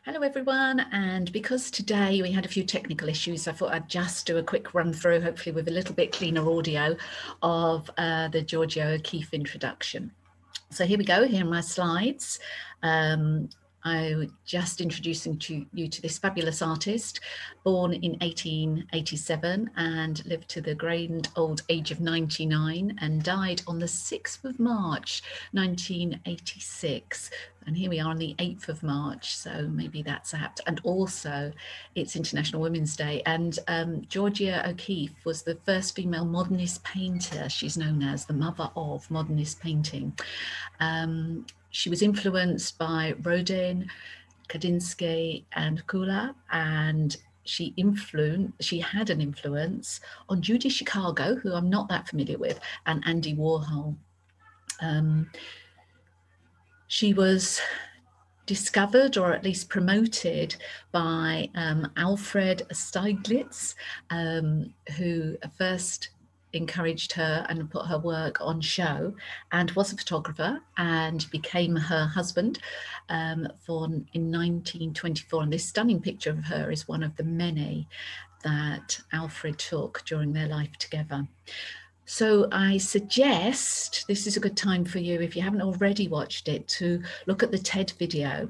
Hello everyone, and because today we had a few technical issues, I thought I'd just do a quick run through, hopefully with a little bit cleaner audio, of the Georgia O'Keeffe introduction. So here we go, here are my slides. I'm just introducing you to this fabulous artist, born in 1887 and lived to the grand old age of 99 and died on the 6th of March, 1986. And here we are on the 8th of March, so maybe that's apt. And also, it's International Women's Day. And Georgia O'Keeffe was the first female modernist painter. She's known as the mother of modernist painting. She was influenced by Rodin, Kandinsky, and Kula, and she had an influence on Judy Chicago, who I'm not that familiar with, and Andy Warhol. She was discovered, or at least promoted, by Alfred Stieglitz, who first encouraged her and put her work on show, and was a photographer and became her husband in 1924. And this stunning picture of her is one of the many that Alfred took during their life together. So I suggest this is a good time for you, if you haven't already watched it, to look at the TED video,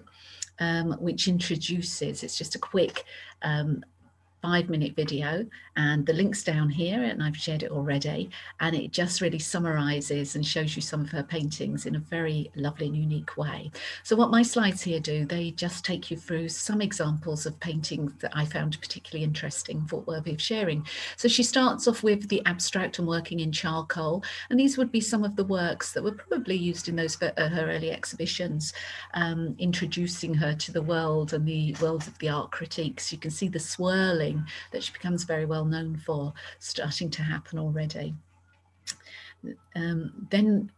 which introduces, it's just a quick 5-minute video, and the link's down here, and I've shared it already, and it just really summarizes and shows you some of her paintings in a very lovely and unique way. So what my slides here do, they just take you through some examples of paintings that I found particularly interesting, thought worthy of sharing. So she starts off with the abstract and working in charcoal, and these would be some of the works that were probably used in those her early exhibitions, introducing her to the world and the world of the art critiques. You can see the swirling that she becomes very well known for starting to happen already. Then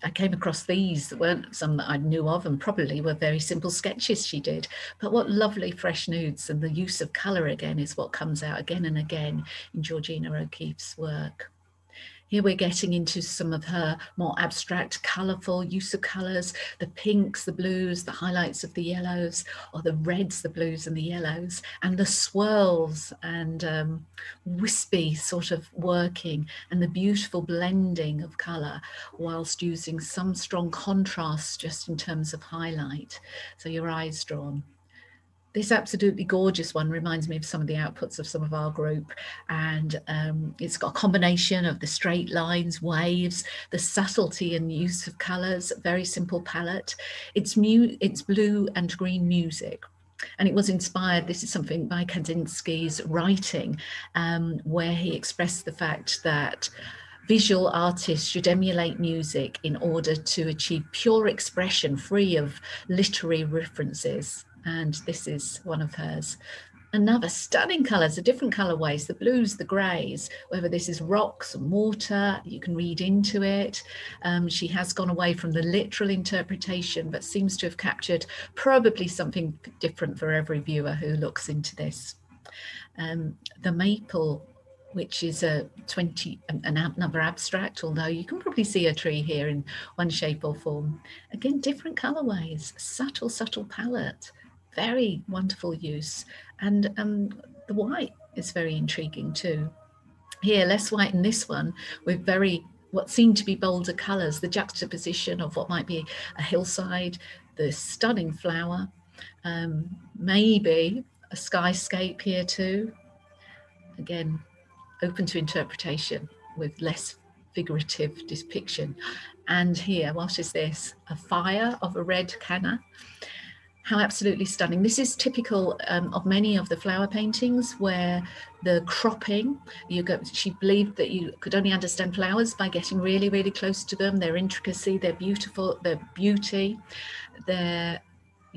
I came across these that weren't some that I knew of, and probably were very simple sketches she did, but what lovely fresh nudes, and the use of colour again is what comes out again and again in Georgina O'Keeffe's work. Here we're getting into some of her more abstract, colourful use of colours, the pinks, the blues, the highlights of the yellows, or the reds, the blues and the yellows, and the swirls and wispy sort of working, and the beautiful blending of colour, whilst using some strong contrasts just in terms of highlight. So your eyes drawn. This absolutely gorgeous one reminds me of some of the outputs of some of our group, and it's got a combination of the straight lines, waves, the subtlety and use of colours, very simple palette. It's blue and green music. And it was inspired, this is something by Kandinsky's writing, where he expressed the fact that visual artists should emulate music in order to achieve pure expression, free of literary references. And this is one of hers. Another stunning colours, the different colourways, the blues, the greys, whether this is rocks and water, you can read into it. She has gone away from the literal interpretation, but seems to have captured probably something different for every viewer who looks into this. The maple, which is another abstract, although you can probably see a tree here in one shape or form. Again, different colourways, subtle palette. Very wonderful use, and the white is very intriguing too. Here, less white in this one, with what seem to be bolder colours, the juxtaposition of what might be a hillside, the stunning flower, maybe a skyscape here too. Again, open to interpretation with less figurative depiction. And here, what is this? A fire of a red canna. How absolutely stunning. This is typical of many of the flower paintings, where the cropping, she believed that you could only understand flowers by getting really, really close to them, their intricacy, their beauty,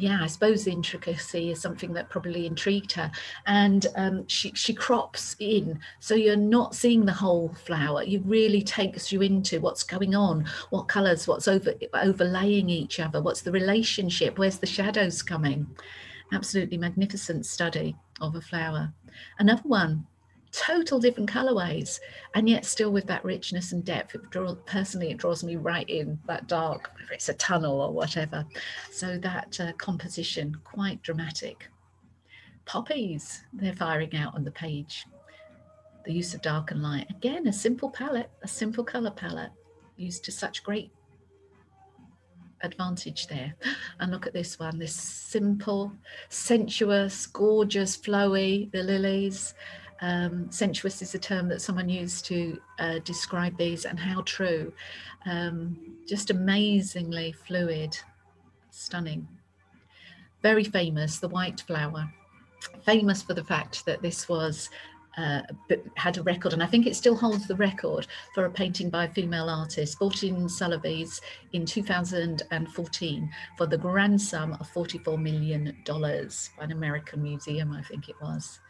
I suppose the intricacy is something that probably intrigued her. And she crops in, so you're not seeing the whole flower. It really takes you into what's going on, what colours, what's overlaying each other, what's the relationship, where's the shadows coming. Absolutely magnificent study of a flower. Another one, total different colorways, and yet still with that richness and depth. Personally, it draws me right in, that dark, whether it's a tunnel or whatever. So that composition, quite dramatic. Poppies, they're firing out on the page. The use of dark and light. Again, a simple palette, a simple color palette, used to such great advantage there. And look at this one, this simple, sensuous, gorgeous, flowy, the lilies. Sensuous is a term that someone used to describe these, and how true. Just amazingly fluid, stunning. Very famous, the white flower. Famous for the fact that this was had a record, and I think it still holds the record, for a painting by a female artist, 14 Sotheby's in 2014, for the grand sum of $44 million by an American museum, I think it was.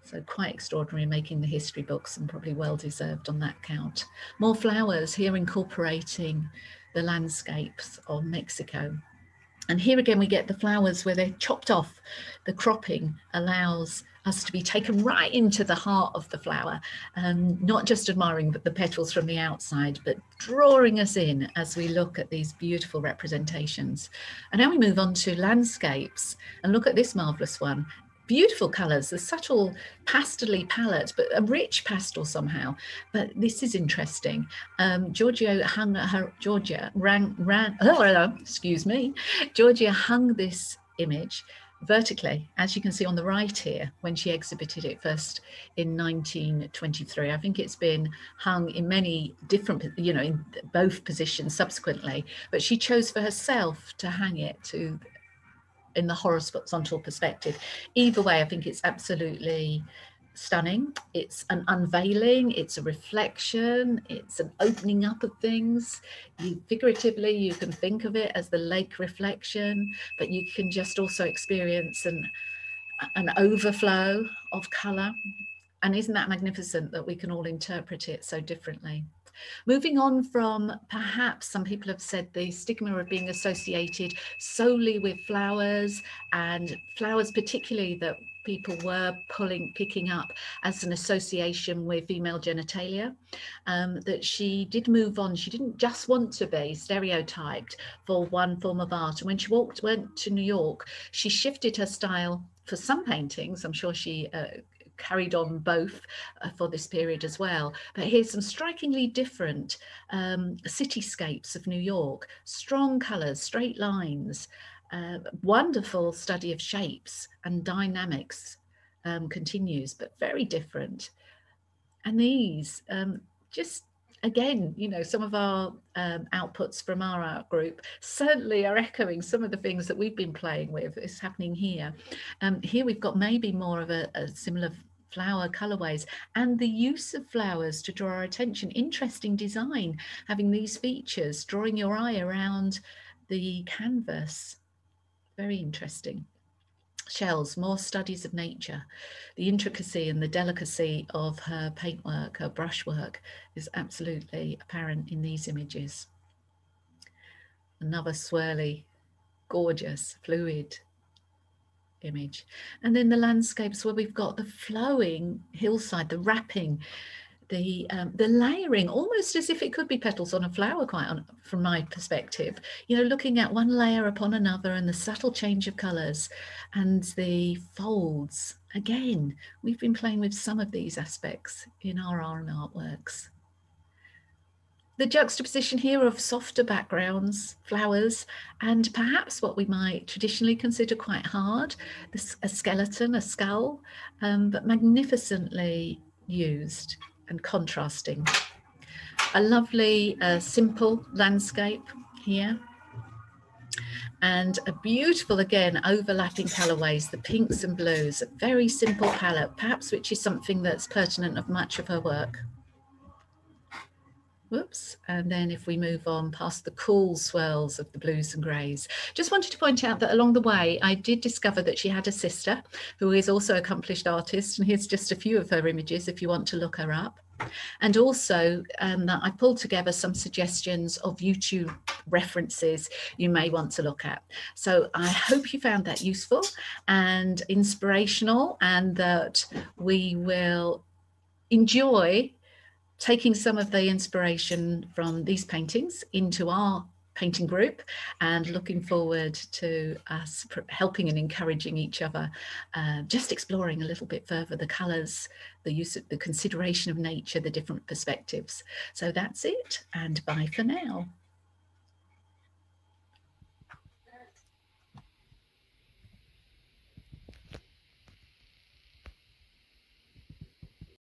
So quite extraordinary, making the history books, and probably well deserved on that count. More flowers here, incorporating the landscapes of Mexico. And here again, we get the flowers where they're chopped off. The cropping allows us to be taken right into the heart of the flower, not just admiring the petals from the outside, but drawing us in as we look at these beautiful representations. And now we move on to landscapes, and look at this marvelous one. Beautiful colours, the subtle pastely palette, but a rich pastel somehow. But this is interesting. Georgia hung this image vertically, as you can see on the right here, when she exhibited it first in 1923. I think it's been hung in many different, in both positions subsequently, but she chose for herself to hang it in the horizontal perspective. Either way, I think it's absolutely stunning. It's an unveiling, it's a reflection, it's an opening up of things. Figuratively, you can think of it as the lake reflection, but you can just also experience an overflow of colour. And isn't that magnificent that we can all interpret it so differently? Moving on from, perhaps some people have said, the stigma of being associated solely with flowers, and flowers particularly that people were picking up as an association with female genitalia, that she did move on. She didn't just want to be stereotyped for one form of art. And when she went to New York, she shifted her style for some paintings. I'm sure she carried on both for this period as well. But here's some strikingly different cityscapes of New York. Strong colours, straight lines, wonderful study of shapes and dynamics continues, but very different. And these just, again, some of our outputs from our art group certainly are echoing some of the things that we've been playing with. It's happening here. Here we've got maybe more of a similar flower colorways, and the use of flowers to draw our attention. Interesting design, having these features, drawing your eye around the canvas. Very interesting. Shells, more studies of nature. The intricacy and the delicacy of her paintwork, her brushwork, is absolutely apparent in these images. Another swirly, gorgeous, fluid image. And then the landscapes where we've got the flowing hillside, the wrapping, the layering, almost as if it could be petals on a flower, from my perspective, looking at one layer upon another, and the subtle change of colors and the folds. Again, we've been playing with some of these aspects in our own artworks. The juxtaposition here of softer backgrounds, flowers, and perhaps what we might traditionally consider quite hard, a skeleton, a skull, but magnificently used and contrasting. A lovely, simple landscape here. And a beautiful, again, overlapping colorways, the pinks and blues, a very simple palette, perhaps which is something that's pertinent of much of her work. Whoops. And then if we move on past the cool swirls of the blues and greys, just wanted to point out that along the way, I did discover that she had a sister who is also an accomplished artist. And here's just a few of her images if you want to look her up. And also that I pulled together some suggestions of YouTube references you may want to look at. So I hope you found that useful and inspirational, and that we will enjoy taking some of the inspiration from these paintings into our painting group, and looking forward to us helping and encouraging each other, just exploring a little bit further the colours, the use of the consideration of nature, the different perspectives. So that's it, and bye for now.